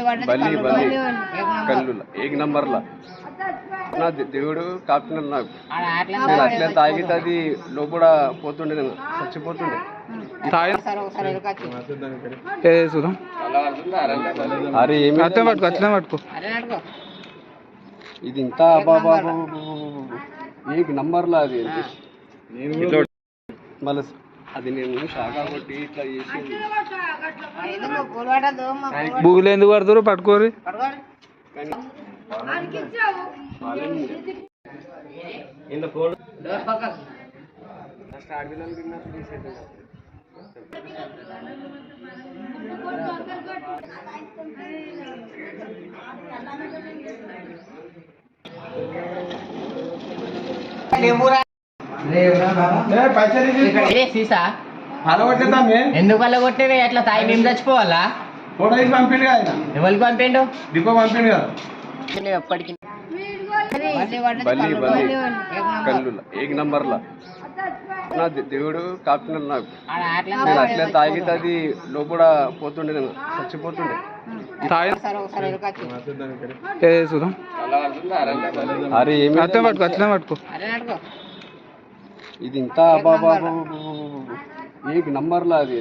बली बली कल्लूला एक नंबरला నా దేవుడు కాకుండా నాకు నేను అట్లే తాగితే అది లోపల పోతుండే, నేను చచ్చిపోతుండే. అరే ఏమి పట్టుకో ఇది ఇంత బాబా ఏక్ నంబర్లా అది మళ్ళీ అది నేను షాకా కొట్టి ఇట్లా చేసి బూగులు ఎందుకు పడుతురు పట్టుకోరి. ఎందుకు వల్ల కొట్టేవి అట్లా తాయి మేము చచ్చిపోవాలా? పంపిండు కదా ఎవరికి పంపిండు? డిపో పంపిండు కదా. ఎప్పటికి బలి బలి కల్లులా ఏక్ నంబర్లా నా దేవుడు కాకుండా నాకు నేను అట్లే తాగితే అది లోపల పోతుండే, నేను చచ్చిపోతుండే. అరే ఏమి పట్టుకో ఇది ఇంత బాబా ఏక్ నంబర్లా అది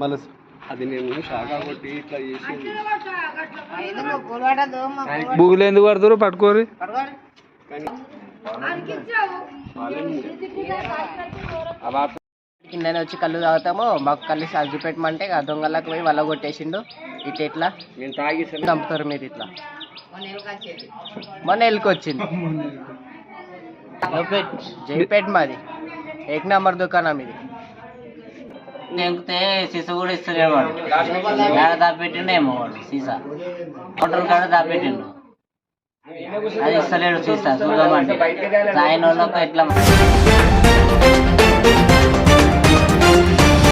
మళ్ళీ అది నేను షాకా కొట్టి ఇట్లా చేసి బూగులు ఎందుకు పడుతురు పట్టుకోరి. కిందనే వచ్చి కళ్ళు తాగుతాము, మాకు కళ్ళు సర్జు పెట్టమంటే దొంగలకు పోయి వల్ల కొట్టేసిండు. ఇట్లా ఎట్లా చంపుతారు మీరు ఇట్లా? మొన్న ఎల్కొచ్చింది జైపేట్ మాది ఏక్ నెంబర్ దుకాణం ఇది. నెంగితే సీసా కూడా ఇస్తలేడు వాడు. ఏడ దాపెట్టిండేమో వాడు సీసా, హోటల్ కాడ దాపెట్టిండు. అది ఇస్తలేడు సీసా చూద్దామంటే ఆయన వాళ్ళకు ఎట్లా